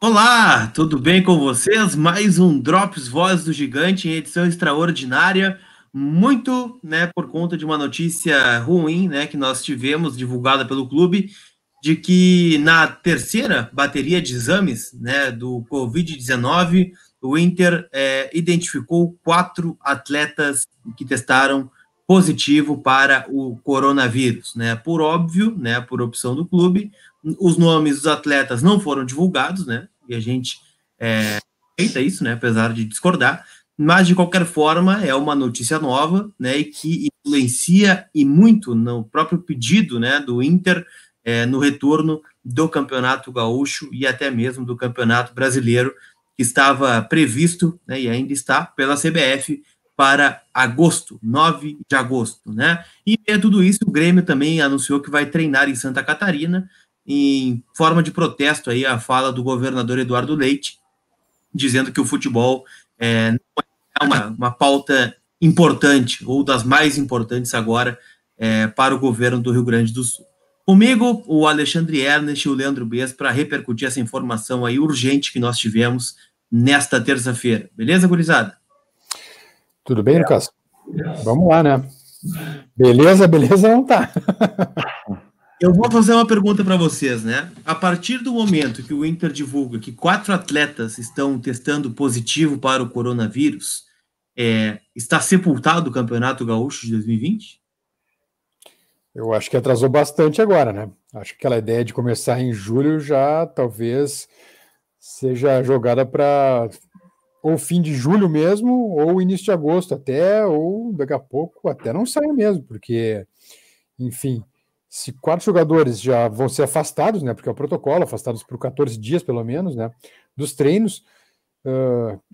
Olá, tudo bem com vocês? Mais um Drops Voz do Gigante em edição extraordinária, muito, por conta de uma notícia ruim, que nós tivemos divulgada pelo clube, de que na terceira bateria de exames, do Covid-19, o Inter identificou 4 atletas que testaram positivo para o coronavírus, Por óbvio, por opção do clube, os nomes dos atletas não foram divulgados, e a gente aceita isso, apesar de discordar, mas de qualquer forma é uma notícia nova, e que influencia e muito no próprio pedido, do Inter no retorno do Campeonato Gaúcho e até mesmo do Campeonato Brasileiro, que estava previsto, e ainda está pela CBF para agosto, 9 de agosto, E tudo isso, o Grêmio também anunciou que vai treinar em Santa Catarina, em forma de protesto aí à fala do governador Eduardo Leite, dizendo que o futebol não é uma pauta importante, ou das mais importantes agora, para o governo do Rio Grande do Sul. Comigo, o Alexandre Ernest e o Leandro Bez, para repercutir essa informação aí urgente que nós tivemos nesta terça-feira. Beleza, gurizada? Tudo bem, Lucas? Vamos lá, né? Beleza não tá. Eu vou fazer uma pergunta para vocês, A partir do momento que o Inter divulga que 4 atletas estão testando positivo para o coronavírus, está sepultado o Campeonato Gaúcho de 2020? Eu acho que atrasou bastante agora, né? Acho que aquela ideia de começar em julho já talvez seja jogada para ou fim de julho mesmo, ou início de agosto até, ou daqui a pouco até não sai mesmo, porque, enfim, se 4 jogadores já vão ser afastados, porque é o protocolo, afastados por 14 dias pelo menos, dos treinos,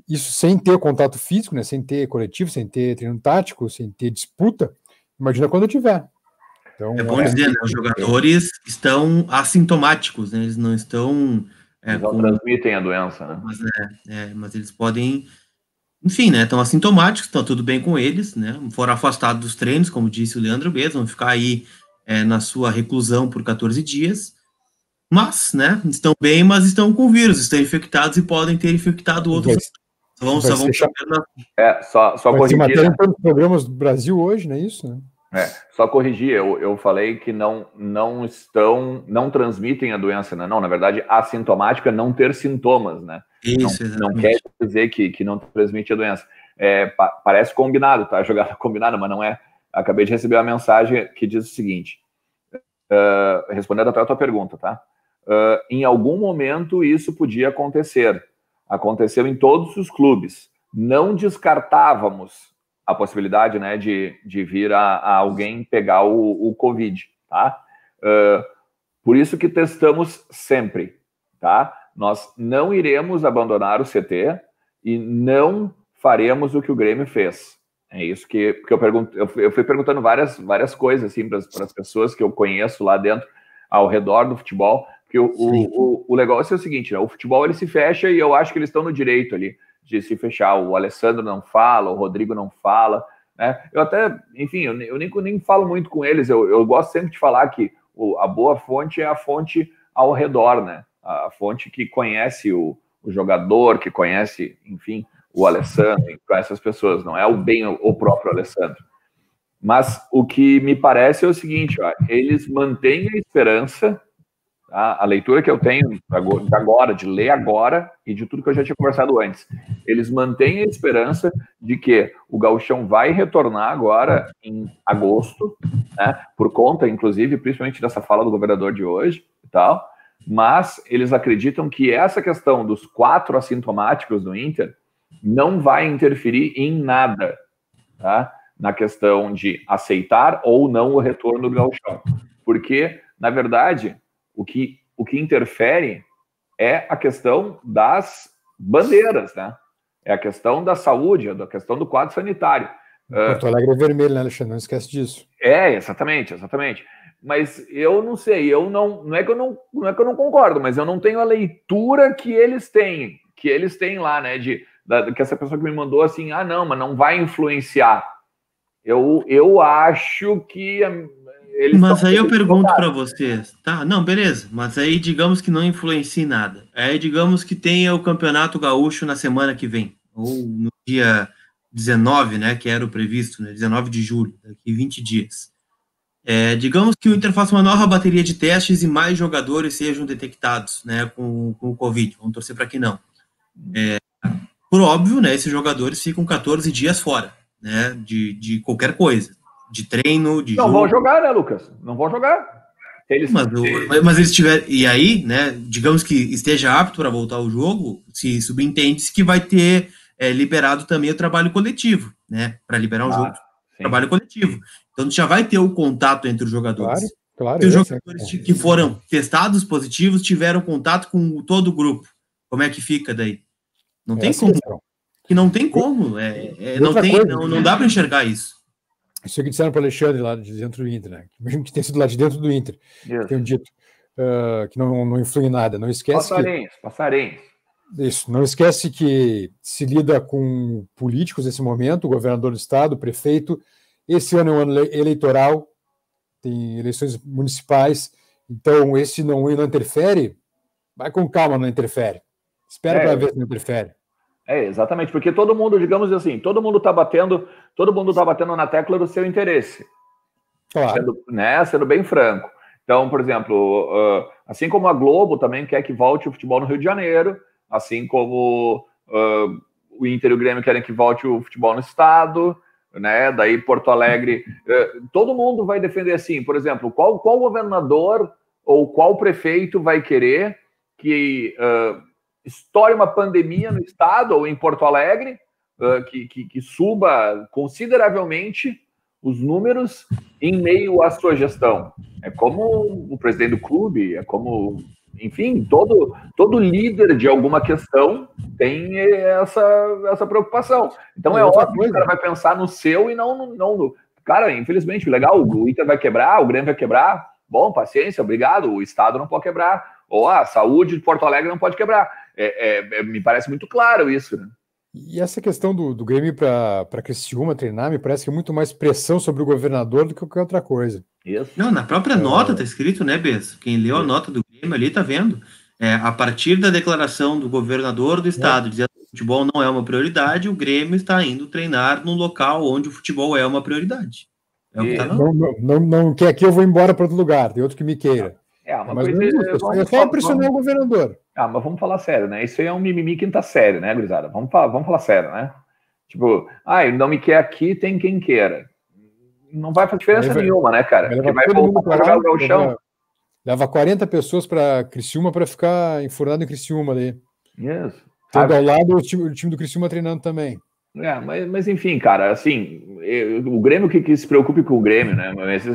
isso sem ter contato físico, sem ter coletivo, sem ter treino tático, sem ter disputa, imagina quando tiver. Então, é bom dizer, os jogadores estão assintomáticos, eles não estão... Eles não transmitem a doença, né? Mas eles podem... Enfim, estão assintomáticos, estão tudo bem com eles, Foram afastados dos treinos, como disse o Leandro Bez, vão ficar aí na sua reclusão por 14 dias, mas, estão bem, mas estão com vírus, estão infectados e podem ter infectado outros. Só vão só corrigir. Matéria em todos os programas do Brasil hoje, não é isso? Só corrigir, eu falei que não transmitem a doença, né? Não, na verdade, assintomática é não ter sintomas, né? Isso, não quer dizer que não transmite a doença. Parece combinado, tá? Jogada combinada, mas não é. Acabei de receber uma mensagem que diz o seguinte, respondendo até a tua pergunta, tá? Em algum momento isso podia acontecer. Aconteceu em todos os clubes. Não descartávamos a possibilidade, de vir a alguém pegar o Covid, tá? Por isso que testamos sempre, tá? Nós não iremos abandonar o CT e não faremos o que o Grêmio fez. É isso que eu pergunto. Eu fui perguntando várias coisas assim, para as pessoas que eu conheço lá dentro, ao redor do futebol, porque o negócio é o seguinte, o futebol ele se fecha e eu acho que eles estão no direito ali de se fechar. O Alessandro não fala, o Rodrigo não fala, Eu até, enfim, eu nem falo muito com eles, eu gosto sempre de falar que a boa fonte é a fonte ao redor, A fonte que conhece o jogador, que conhece, enfim, o Alessandro, com essas pessoas, não é o próprio Alessandro. Mas o que me parece é o seguinte, eles mantêm a esperança, tá? A leitura que eu tenho de agora, de ler agora e de tudo que eu já tinha conversado antes, eles mantêm a esperança de que o Gauchão vai retornar agora em agosto, por conta, inclusive, principalmente dessa fala do governador de hoje e tal, mas eles acreditam que essa questão dos 4 assintomáticos do Inter não vai interferir em nada, tá? Na questão de aceitar ou não o retorno do Gauchão. Porque, na verdade, o que interfere é a questão das bandeiras, É a questão da saúde, é a questão do quadro sanitário. Porto Alegre é vermelho, Alexandre? Não esquece disso. Exatamente. Mas eu não sei, não é que eu não concordo, mas eu não tenho a leitura que eles têm lá, que essa pessoa que me mandou assim, não, mas não vai influenciar. Eu acho que Mas aí eu pergunto para vocês, tá? Não, beleza. Mas aí digamos que não influencie nada. Aí digamos que tenha o Campeonato Gaúcho na semana que vem, ou no dia 19, né? Que era o previsto, né? 19 de julho, daqui 20 dias. Digamos que o Inter faça uma nova bateria de testes e mais jogadores sejam detectados, né? Com o Covid. Vamos torcer para que não. Por óbvio, né? Esses jogadores ficam 14 dias fora, né? De qualquer coisa. De treino, de Não jogo. vão jogar, né, Lucas? Não vão jogar. Mas eles tiverem. E aí, né? Digamos que esteja apto para voltar ao jogo, se subentende-se que vai ter liberado também o trabalho coletivo, né? Para liberar um jogo, trabalho coletivo. Então já vai ter o contato entre os jogadores. Claro. Se os jogadores que foram testados positivos tiveram contato com todo o grupo, como é que fica daí? Não tem como. Que não tem como. Não dá para enxergar isso. Isso que disseram para o Alexandre lá de dentro do Inter, né? Mesmo que tenha sido lá de dentro do Inter, que tenham dito que não influi em nada. Não esquece passarinhos. Isso, não esquece que se lida com políticos nesse momento, o governador do estado, o prefeito. Esse ano é um ano eleitoral, tem eleições municipais, então esse não interfere, vai com calma, não interfere. Espera para ver se não interfere. Exatamente, porque todo mundo, digamos assim, todo mundo tá batendo na tecla do seu interesse. Claro. Sendo bem franco. Então, por exemplo, assim como a Globo também quer que volte o futebol no Rio de Janeiro, assim como o Inter e o Grêmio querem que volte o futebol no estado, né? Daí Porto Alegre, todo mundo vai defender assim, por exemplo, qual governador ou qual prefeito vai querer que estoure uma pandemia no estado ou em Porto Alegre, que suba consideravelmente os números em meio à sua gestão. É como o presidente do clube, é como, enfim, todo líder de alguma questão tem essa preocupação. Então é óbvio que o cara vai pensar no seu e não no... Cara, infelizmente, legal, o Inter vai quebrar, o Grêmio vai quebrar, bom, paciência, obrigado, o Estado não pode quebrar, ou a saúde de Porto Alegre não pode quebrar. Me parece muito claro isso, né? E essa questão do Grêmio para Criciúma treinar, me parece que é muito mais pressão sobre o governador do que qualquer outra coisa. Isso. Não, na própria nota tá escrito, né, Bess? Quem leu a nota do Grêmio ali tá vendo. A partir da declaração do governador do estado dizendo que o futebol não é uma prioridade, o Grêmio está indo treinar num local onde o futebol é uma prioridade. É o que tá não quer que eu vou embora para outro lugar, tem outro que me queira. É só pressionar o governador. Mas vamos falar sério, né? Isso aí é um mimimi quinta série, né, gurizada? Vamos falar sério, né? Tipo, ele não me quer aqui, tem quem queira. Não vai fazer diferença nenhuma, né, cara? Porque vai voltar para jogar no gauchão. Leva 40 pessoas para Criciúma para ficar enfurnado em Criciúma ali. Isso. Tendo ao lado o time do Criciúma treinando também. Mas enfim, cara, assim, o Grêmio que se preocupe com o Grêmio, né? Mas,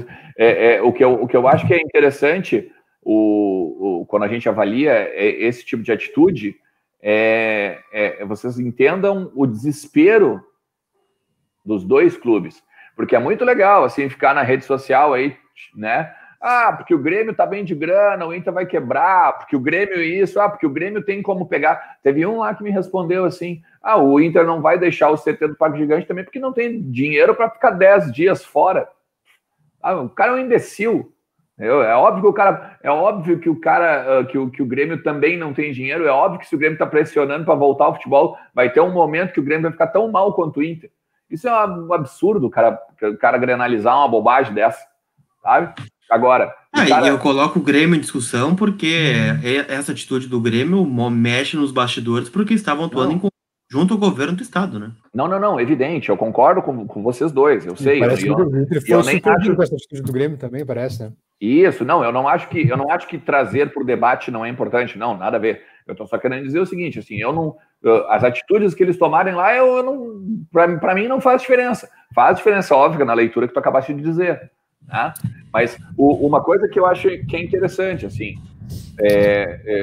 o que eu acho que é interessante quando a gente avalia esse tipo de atitude, vocês entendam o desespero dos dois clubes. Porque é muito legal, assim, ficar na rede social aí, né? Porque o Grêmio tá bem de grana, o Inter vai quebrar, porque o Grêmio isso, porque o Grêmio tem como pegar. Teve um lá que me respondeu assim, o Inter não vai deixar o CT do Parque Gigante também porque não tem dinheiro para ficar 10 dias fora. O cara é um imbecil. É óbvio que o Grêmio também não tem dinheiro, é óbvio que se o Grêmio tá pressionando para voltar ao futebol, vai ter um momento que o Grêmio vai ficar tão mal quanto o Inter. Isso é um absurdo, o cara grenalizar uma bobagem dessa, sabe? Agora... E eu coloco o Grêmio em discussão porque essa atitude do Grêmio mexe nos bastidores porque estavam atuando junto ao governo do estado, né? Não, evidente, eu concordo com vocês dois, eu sei. Parece que o Inter foi surpreendido com essa atitude do Grêmio também, parece, né? Isso, eu não acho que trazer para o debate não é importante, não, nada a ver. Eu estou só querendo dizer o seguinte, assim, as atitudes que eles tomarem lá, para mim não faz diferença. Faz diferença óbvia na leitura que tu acabaste de dizer, né? Mas uma coisa que eu acho que é interessante, assim,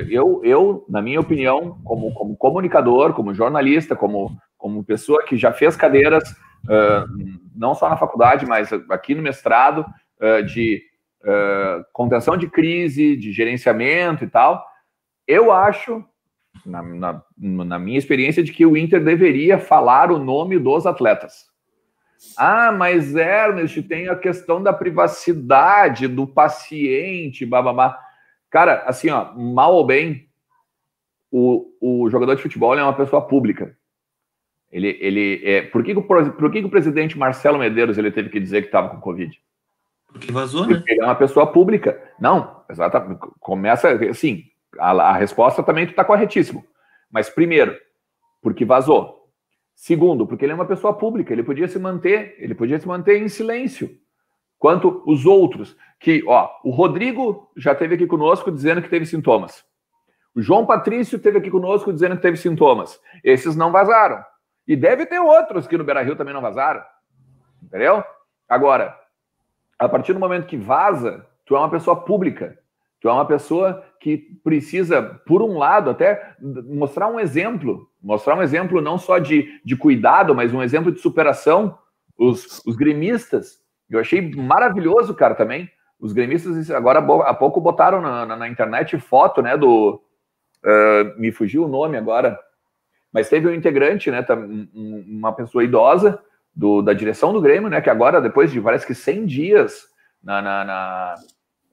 eu, na minha opinião, como comunicador, como jornalista, como pessoa que já fez cadeiras, não só na faculdade, mas aqui no mestrado, de contenção de crise, de gerenciamento e tal, eu acho, na minha experiência, de que o Inter deveria falar o nome dos atletas. Ah, mas Ernest, tem a questão da privacidade do paciente, bababá. Cara, assim, ó, mal ou bem, o jogador de futebol é uma pessoa pública. Por que o presidente Marcelo Medeiros ele teve que dizer que estava com Covid? Porque vazou, né? Porque ele é uma pessoa pública. Não, exatamente. Começa assim, a resposta também está corretíssimo. Mas primeiro, porque vazou. Segundo, porque ele é uma pessoa pública, ele podia se manter em silêncio. Quanto os outros, que, ó, o Rodrigo já esteve aqui conosco dizendo que teve sintomas. O João Patrício esteve aqui conosco dizendo que teve sintomas. Esses não vazaram. E deve ter outros que no Beira-Rio também não vazaram. Entendeu? Agora, a partir do momento que vaza, tu é uma pessoa pública. Tu é uma pessoa que precisa, por um lado, até mostrar um exemplo não só de cuidado, mas um exemplo de superação. Os gremistas, eu achei maravilhoso, cara, também. Os gremistas, agora há pouco, botaram na internet foto, né, me fugiu o nome agora, mas teve um integrante, né, uma pessoa idosa da direção do Grêmio, né, que agora, depois de, parece que 100 dias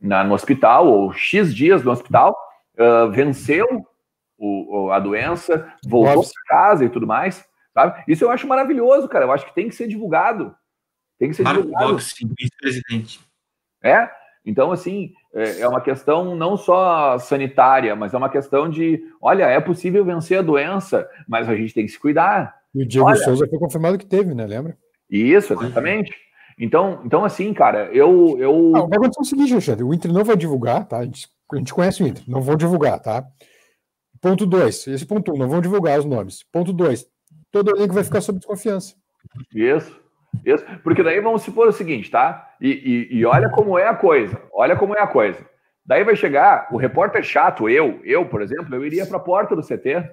no hospital, ou X dias no hospital, venceu a doença, voltou para casa e tudo mais, sabe? Isso eu acho maravilhoso, cara. Eu acho que tem que ser divulgado. Tem que ser divulgado. Vice-presidente. Então, assim, é uma questão não só sanitária, mas é uma questão de, olha, é possível vencer a doença, mas a gente tem que se cuidar. E o Diego Souza foi confirmado que teve, né? Lembra? Isso, exatamente. Então assim, cara, vai acontecer o seguinte, Alexandre, o Inter não vai divulgar, tá? A gente conhece o Inter, não vão divulgar, tá? Ponto 2, esse ponto 1, não vão divulgar os nomes. Ponto 2, todo elenco vai ficar sob desconfiança. Isso. Porque daí vamos supor o seguinte, tá? E olha como é a coisa, Daí vai chegar o repórter chato, eu, por exemplo, eu iria para a porta do CT,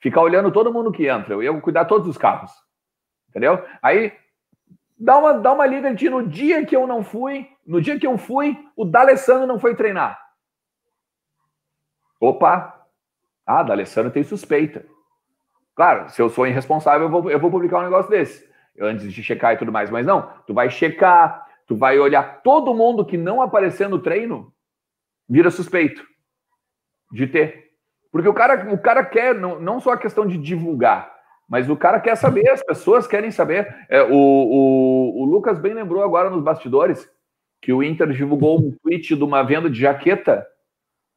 ficar olhando todo mundo que entra, eu ia cuidar todos os carros, entendeu? Aí dá uma liga de no dia que eu fui, o D'Alessandro não foi treinar. Opa! D'Alessandro tem suspeita. Claro, se eu sou irresponsável, eu vou publicar um negócio desse, antes de checar e tudo mais. Mas não, tu vai checar, tu vai olhar todo mundo que não aparecer no treino, vira suspeito de ter. Porque o cara quer, não só a questão de divulgar, mas o cara quer saber, as pessoas querem saber. O Lucas bem lembrou agora nos bastidores que o Inter divulgou um tweet de uma venda de jaqueta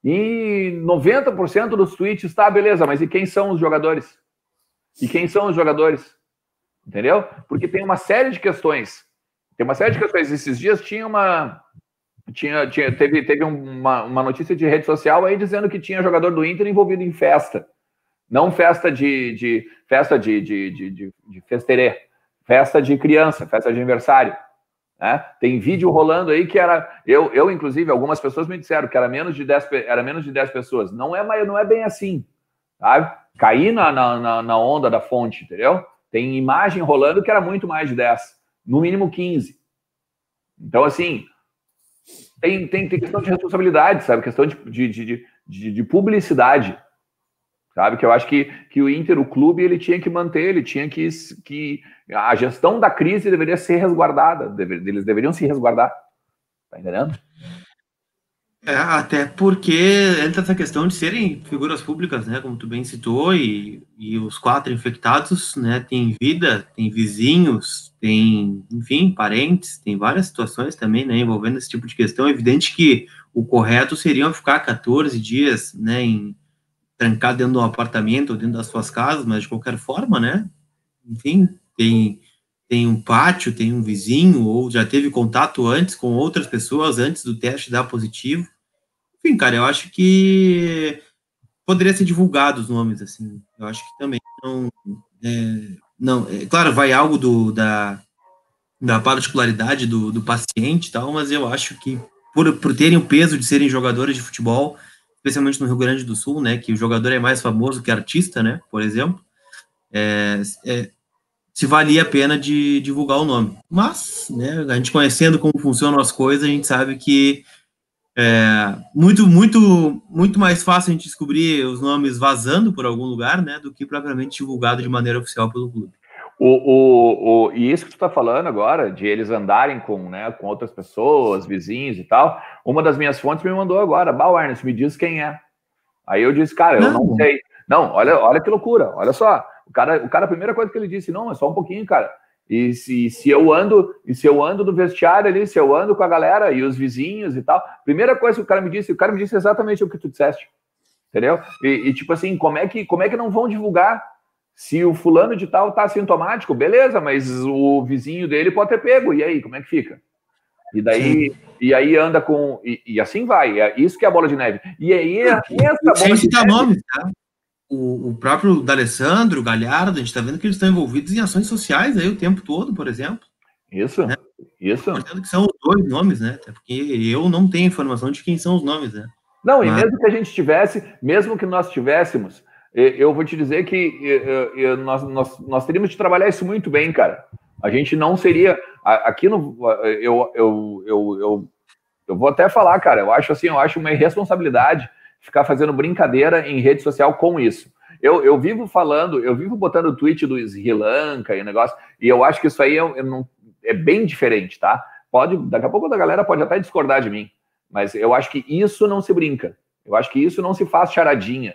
e 90% dos tweets, tá, beleza, mas e quem são os jogadores? Entendeu? Porque tem uma série de questões. Esses dias teve uma notícia de rede social aí dizendo que tinha jogador do Inter envolvido em festa. Não festa de festerê, festa de criança, festa de aniversário. Né? Tem vídeo rolando aí que era... Eu, inclusive, algumas pessoas me disseram que era menos de 10 pessoas. Não é bem assim. Sabe? Caí na onda da fonte, entendeu? Tem imagem rolando que era muito mais de 10. No mínimo 15. Então, assim, tem questão de responsabilidade, sabe? Questão de publicidade. Sabe, que eu acho que o Inter, o clube, ele tinha que manter, ele tinha que a gestão da crise deveria ser resguardada, eles deveriam se resguardar, tá entendendo? Até porque entra essa questão de serem figuras públicas, né, como tu bem citou, e os 4 infectados, né, têm vida, tem vizinhos, tem, enfim, parentes, tem várias situações também, né, envolvendo esse tipo de questão. É evidente que o correto seria ficar 14 dias, né, trancado dentro de um apartamento ou dentro das suas casas, mas de qualquer forma, né, enfim, tem um pátio, tem um vizinho, ou já teve contato antes com outras pessoas, antes do teste dar positivo. Enfim, cara, eu acho que poderia ser divulgado os nomes, assim, eu acho que também claro, vai algo da particularidade do paciente e tal, mas eu acho que por terem o peso de serem jogadores de futebol, especialmente no Rio Grande do Sul, né, que o jogador é mais famoso que artista, né, por exemplo, se valia a pena de divulgar o nome. Mas, né, a gente conhecendo como funcionam as coisas, a gente sabe que muito mais fácil a gente descobrir os nomes vazando por algum lugar, né, do que propriamente divulgado de maneira oficial pelo clube. E isso que tu tá falando agora, de eles andarem com outras pessoas, vizinhos e tal, uma das minhas fontes me mandou agora, Ernest, me diz quem é. Aí eu disse, cara, eu não sei. Não, olha que loucura, olha só. O cara, a primeira coisa que ele disse, não, é só um pouquinho, cara. E se eu ando no vestiário ali, se eu ando com a galera e os vizinhos e tal, primeira coisa que o cara me disse exatamente o que tu disseste. Entendeu? E tipo assim, como é que não vão divulgar? Se o fulano de tal tá assintomático, beleza, mas o vizinho dele pode ter pego. E aí, como é que fica? E daí, e aí anda com... E assim vai. É isso que é a bola de neve. E aí, essa bola de neve... Nomes, tá? O próprio D'Alessandro, o Galhardo, a gente está vendo que eles estão envolvidos em ações sociais aí o tempo todo, por exemplo. Isso, né? Isso. Portanto, que são os dois nomes, né? Até porque eu não tenho informação de quem são os nomes, né? Não, e mesmo que a gente tivesse, mesmo que nós tivéssemos, eu vou te dizer que nós teríamos de trabalhar isso muito bem, cara. A gente não seria... Aqui no... Eu vou até falar, cara, eu acho uma irresponsabilidade ficar fazendo brincadeira em rede social com isso. Eu vivo botando tweet do Sri Lanka e negócio, e eu acho que isso aí é bem diferente, tá? Daqui a pouco a galera pode até discordar de mim, mas eu acho que isso não se brinca. Eu acho que isso não se faz charadinha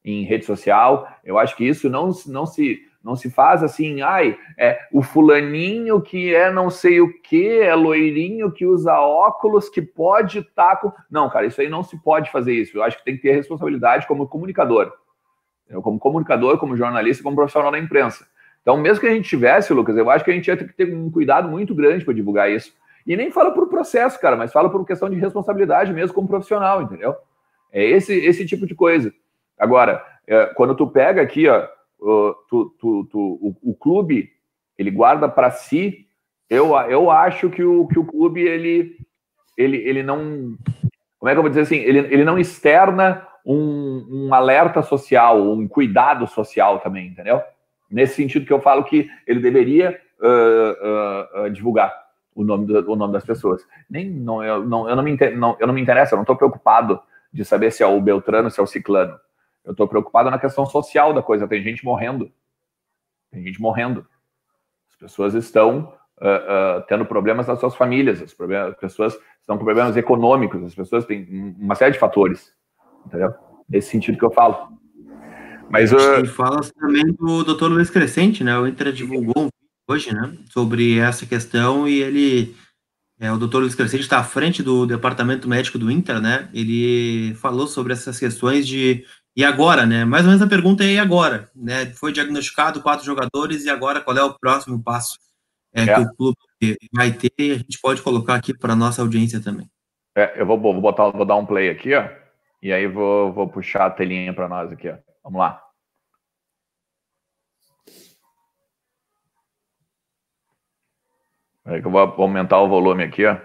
em rede social. Eu acho que isso não se faz assim, o fulaninho que é não sei o que, é loirinho que usa óculos, que pode estar com... Não, cara, isso aí não se pode fazer isso. Eu acho que tem que ter responsabilidade como comunicador. Como comunicador, como jornalista, como profissional da imprensa. Então, mesmo que a gente tivesse, Lucas, eu acho que a gente ia ter que ter um cuidado muito grande para divulgar isso. E nem fala por processo, cara, mas fala por questão de responsabilidade mesmo como profissional, entendeu? É esse tipo de coisa. Agora, quando tu pega aqui, ó, o clube, ele guarda para si. Eu acho que o clube, ele não... Como é que eu vou dizer assim? Ele não externa um alerta social, um cuidado social também, entendeu? Nesse sentido que eu falo que ele deveria divulgar o nome das pessoas. Eu não me interessa, eu não estou preocupado de saber se é o Beltrano, se é o Ciclano. Eu estou preocupado na questão social da coisa. Tem gente morrendo. As pessoas estão tendo problemas nas suas famílias. As pessoas estão com problemas econômicos. As pessoas têm uma série de fatores. Entendeu? Nesse sentido que eu falo. Mas e fala também do Dr. Luiz Crescente, né? O Inter divulgou um vídeo hoje, né? Sobre essa questão, e ele... o Dr. Luiz Crescente está à frente do departamento médico do Inter, né? Ele falou sobre essas questões de... E agora, né? Mais ou menos a pergunta é: e agora? Né? Foi diagnosticado 4 jogadores, e agora qual é o próximo passo que o clube vai ter? E a gente pode colocar aqui para a nossa audiência também. Eu vou dar um play aqui, ó. E aí vou puxar a telinha para nós aqui, ó. Vamos lá. Aí que eu vou aumentar o volume aqui, ó.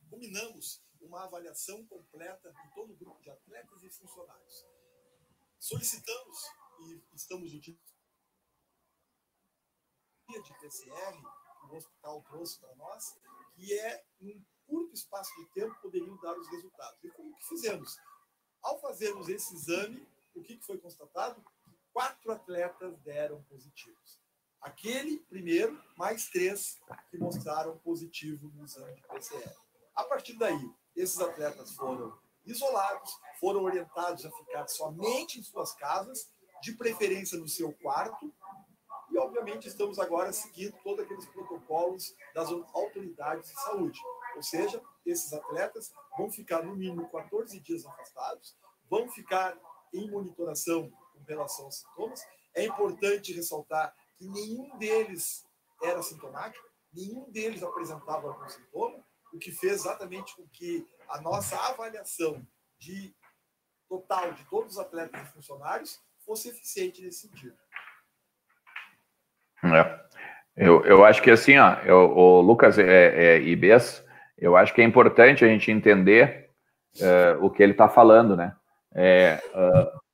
Combinamos uma avaliação completa de todo o grupo de atletas e funcionários. Solicitamos e estamos utilizando de PCR que o hospital trouxe para nós, que é um curto espaço de tempo poderiam dar os resultados. E como que fizemos? Ao fazermos esse exame, o que foi constatado? 4 atletas deram positivos. Aquele primeiro, mais 3 que mostraram positivo no exame de PCR. A partir daí, esses atletas foram isolados, foram orientados a ficar somente em suas casas, de preferência no seu quarto, e, obviamente, estamos agora seguindo todos aqueles protocolos das autoridades de saúde. Ou seja, esses atletas vão ficar, no mínimo, 14 dias afastados, vão ficar em monitoração com relação aos sintomas. É importante ressaltar que nenhum deles era sintomático, nenhum deles apresentava algum sintoma, o que fez exatamente com que a nossa avaliação total de todos os atletas e funcionários fosse eficiente nesse sentido. Eu acho que assim, ó, o Lucas e Bess, eu acho que é importante a gente entender o que ele está falando, né?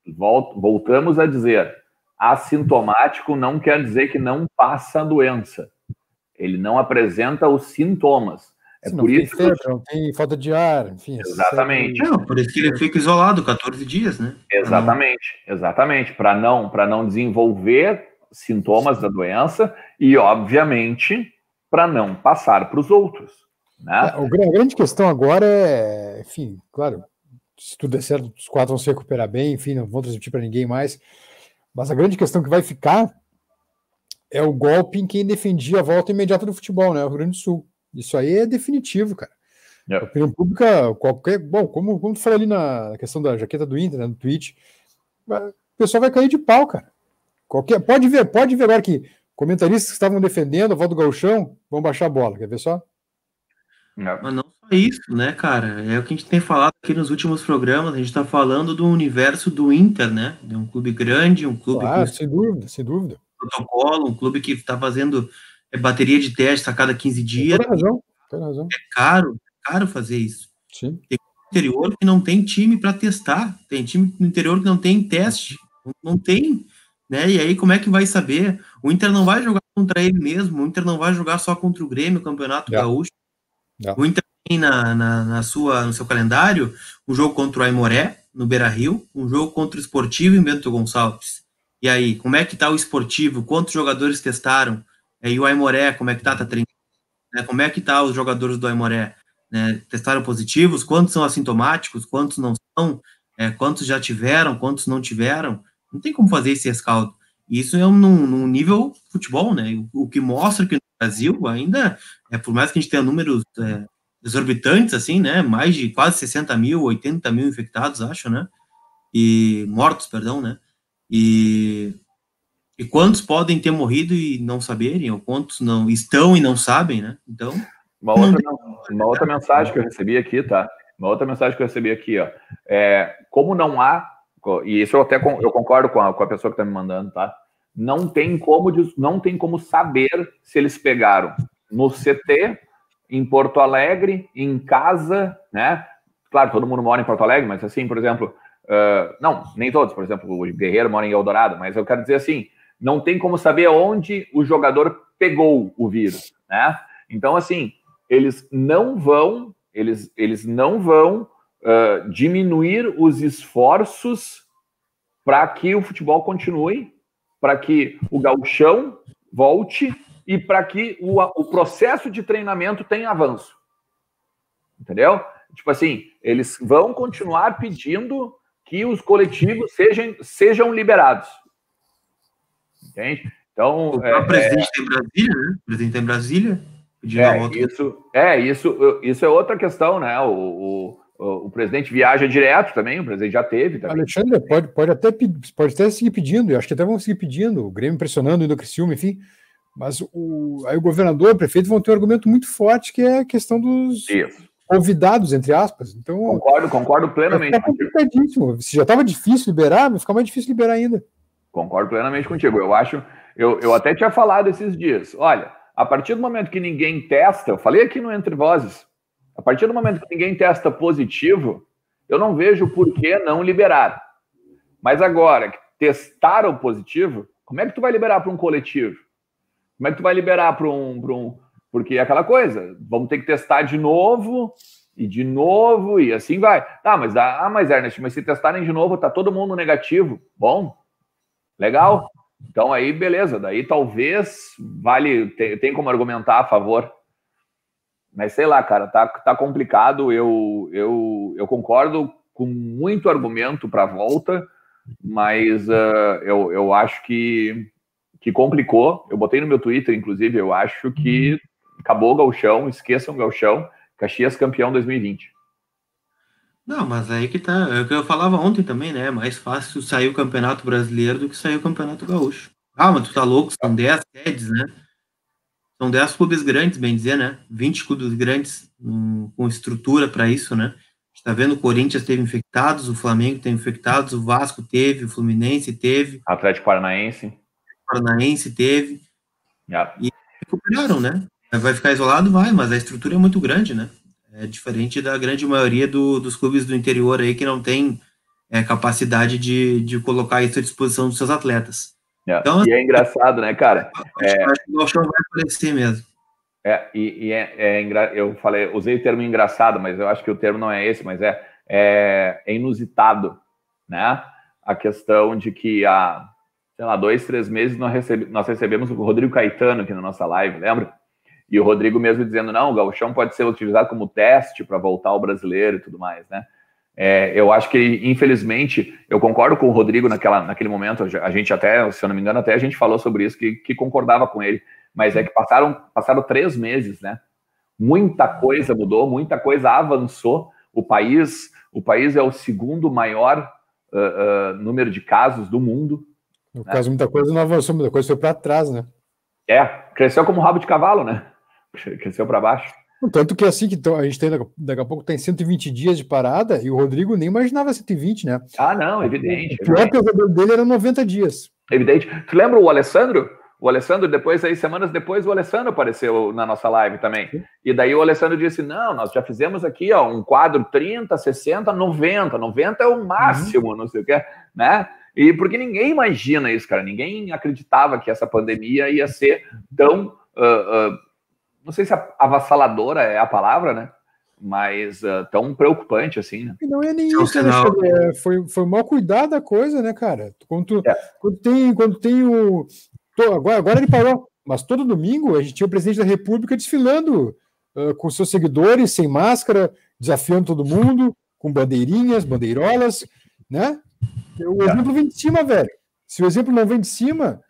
Voltamos a dizer, assintomático não quer dizer que não passa a doença. Ele não apresenta os sintomas. É não por tem isso febre, não tem falta de ar, enfim. Exatamente. Não, por isso que ele fica isolado 14 dias, né? Exatamente. Para não desenvolver sintomas da doença e, obviamente, para não passar para os outros. Né? A grande questão agora é, enfim, claro, se tudo der certo, os 4 vão se recuperar bem, enfim, não vão transmitir para ninguém mais. Mas a grande questão que vai ficar é o golpe em quem defendia a volta imediata do futebol, né? O Rio Grande do Sul. Isso aí é definitivo, cara. A opinião pública, bom, como tu falou ali na questão da jaqueta do Inter, né, no tweet, o pessoal vai cair de pau, cara. Pode ver agora que comentaristas que estavam defendendo a volta do Gauchão vão baixar a bola, quer ver só? Mas não só isso, né, cara? É o que a gente tem falado aqui nos últimos programas, a gente tá falando do universo do Inter, né? É um clube grande, um clube com sem dúvida. protocolo, um clube que está fazendo bateria de teste a cada 15 dias. Tem razão. É caro fazer isso. Sim. Tem interior que não tem time para testar, tem time no interior que não tem teste, não tem, né? E aí como é que vai saber? O Inter não vai jogar contra ele mesmo, o Inter não vai jogar só contra o Grêmio, o Campeonato Gaúcho. O Inter tem no seu calendário um jogo contra o Aimoré, no Beira-Rio, um jogo contra o Esportivo em Bento Gonçalves. E aí, como é que tá o Esportivo? Quantos jogadores testaram? E o Aimoré, como é que tá treinando? Como é que tá os jogadores do Aimoré? Testaram positivos? Quantos são assintomáticos? Quantos não são? Quantos já tiveram? Quantos não tiveram? Não tem como fazer esse rescaldo. Isso é num nível futebol, né? O que mostra que no Brasil ainda, por mais que a gente tenha números exorbitantes, assim, né? Mais de quase 60 mil, 80 mil infectados, acho, né? Mortos, perdão, né? E quantos podem ter morrido e não saberem, ou quantos não estão e não sabem, né? Então. Uma outra mensagem que eu recebi aqui, tá? Ó. Como não há, e isso eu concordo com a pessoa que está me mandando, tá? Não tem como saber se eles pegaram no CT, em Porto Alegre, em casa, né? Claro, todo mundo mora em Porto Alegre, mas assim, por exemplo, não, nem todos, por exemplo, o Guerreiro mora em Eldorado, mas eu quero dizer assim, não tem como saber onde o jogador pegou o vírus, né? Então, assim, eles não vão diminuir os esforços para que o futebol continue, para que o gauchão volte e para que o processo de treinamento tenha avanço. Entendeu? Tipo assim, eles vão continuar pedindo que os coletivos sejam liberados. Entende? Então, o presidente tem Brasília, né? O presidente tem Brasília. Isso é outra questão, né? O presidente viaja direto também, o presidente já teve também. Alexandre, pode até seguir pedindo, eu acho que até vão seguir pedindo, o Grêmio pressionando o Criciúma, enfim, mas aí o governador, o prefeito vão ter um argumento muito forte, que é a questão dos convidados, entre aspas. Então, concordo plenamente. Tá complicadíssimo. Se já estava difícil liberar, vai ficar mais difícil liberar ainda. Concordo plenamente contigo. Eu até tinha falado esses dias, olha, a partir do momento que ninguém testa, eu falei aqui no Entre Vozes, a partir do momento que ninguém testa positivo, eu não vejo por que não liberar. Mas agora, que testaram positivo, como é que tu vai liberar para um coletivo? Como é que tu vai liberar para um... Porque é aquela coisa, vamos ter que testar de novo, e assim vai. Tá, mas Ernest, mas se testarem de novo, tá todo mundo negativo. Bom, legal. Então aí, beleza, daí talvez tem como argumentar a favor. Mas sei lá, cara, tá complicado. Eu concordo com muito argumento para a volta, mas eu acho que complicou. Eu botei no meu Twitter, inclusive, eu acho que acabou o gauchão, esqueçam o gauchão, Caxias campeão 2020. Não, mas aí que tá, é o que eu falava ontem também, né? É mais fácil sair o Campeonato Brasileiro do que sair o Campeonato Gaúcho. Mas tu tá louco, são 10 sedes, né? São 10 clubes grandes, bem dizer, né? 20 clubes grandes com estrutura para isso, né? A gente tá vendo o Corinthians teve infectados, o Flamengo teve infectados, o Vasco teve, o Fluminense teve. Atlético Paranaense teve. E recuperaram, né? Vai ficar isolado? Vai, mas a estrutura é muito grande, né? É diferente da grande maioria dos clubes do interior aí que não tem capacidade de colocar isso à disposição dos seus atletas. Então, e é engraçado, né, cara? Acho que o Gauchão vai aparecer mesmo. Eu falei, usei o termo engraçado, mas eu acho que o termo não é esse, mas é inusitado, né? A questão de que há, sei lá, 2, 3 meses nós recebemos o Rodrigo Caetano aqui na nossa live, lembra? E o Rodrigo mesmo dizendo, não, o gauchão pode ser utilizado como teste para voltar ao brasileiro e tudo mais, né? Eu acho que, infelizmente, eu concordo com o Rodrigo naquele momento, a gente até, se eu não me engano, até a gente falou sobre isso, que concordava com ele, mas é que passaram 3 meses, né? Muita coisa mudou, muita coisa avançou, o país é o segundo maior número de casos do mundo. No caso, muita coisa não avançou, muita coisa foi para trás, né? Cresceu como rabo de cavalo, né? Cresceu para baixo. Tanto que assim, que a gente tem, daqui a pouco tem 120 dias de parada, e o Rodrigo nem imaginava 120, né? Ah, não, evidente. O pior pesadelo dele era 90 dias. Evidente. Tu lembra o Alessandro? O Alessandro, depois, aí, semanas depois, o Alessandro apareceu na nossa live também. E daí o Alessandro disse, não, nós já fizemos aqui, ó, um quadro 30, 60, 90. 90 é o máximo, não sei o que, né? E porque ninguém imagina isso, cara. Ninguém acreditava que essa pandemia ia ser tão... não sei se avassaladora é a palavra, né? Mas tão preocupante assim, né? E não é nem isso, né? Foi mal cuidado a coisa, né, cara? Quando tem o... Agora ele parou, mas todo domingo a gente tinha o presidente da República desfilando com seus seguidores, sem máscara, desafiando todo mundo, com bandeirinhas, bandeirolas, né? O exemplo vem de cima, velho. Se o exemplo não vem de cima,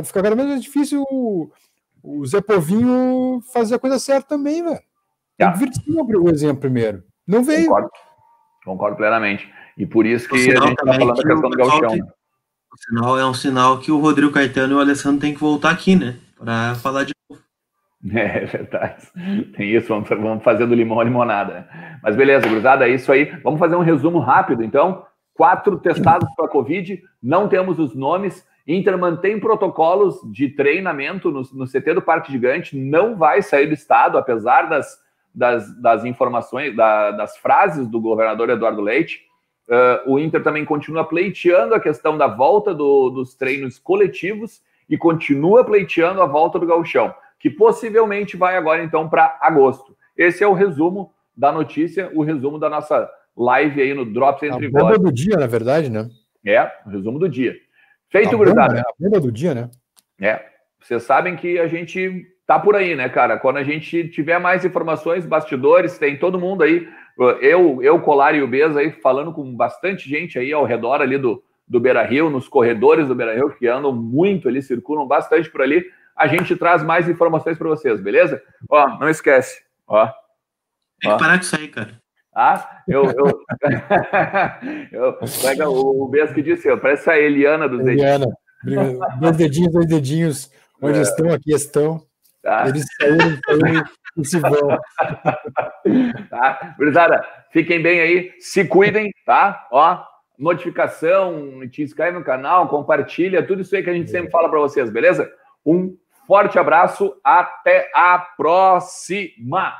fica cada vez mais difícil o Zé Povinho fazer a coisa certa também, velho. Tem que vir de cima o exemplo primeiro. Não veio. Concordo plenamente. E por isso que a gente está falando da questão do gauchão. É um sinal que o Rodrigo Caetano e o Alessandro têm que voltar aqui, né? Para falar de novo. É verdade. Tem isso, vamos fazendo limão a limonada. Né? Mas beleza, gurizada, é isso aí. Vamos fazer um resumo rápido, então. 4 testados para Covid, não temos os nomes. Inter mantém protocolos de treinamento no CT do Parque Gigante, não vai sair do estado, apesar das informações, das frases do governador Eduardo Leite. O Inter também continua pleiteando a questão da volta dos treinos coletivos e continua pleiteando a volta do gauchão, que possivelmente vai agora, então, para agosto. Esse é o resumo da notícia, o resumo da nossa live aí no Drops Entre Vozes. A bomba do dia, na verdade, né? O resumo do dia. Feito, gurizada. A bomba do dia, né? Vocês sabem que a gente tá por aí, né, cara? Quando a gente tiver mais informações, bastidores, tem todo mundo aí, eu Colar e o Beza aí, falando com bastante gente aí ao redor ali do Beira-Rio, nos corredores do Beira-Rio, que andam muito ali, circulam bastante por ali. A gente traz mais informações para vocês, beleza? Ó, não esquece. Ó. Tem que parar com isso aí, cara. O Beza que disse, parece a Eliana dos dedinhos. Dois dedinhos, onde estão, aqui estão. Tá. Eles saíram e se vão. Tá? Gurizada, fiquem bem aí, se cuidem, tá? Ó, notificação, te inscreve no canal, compartilha, tudo isso aí que a gente sempre fala para vocês, beleza? Um forte abraço, até a próxima!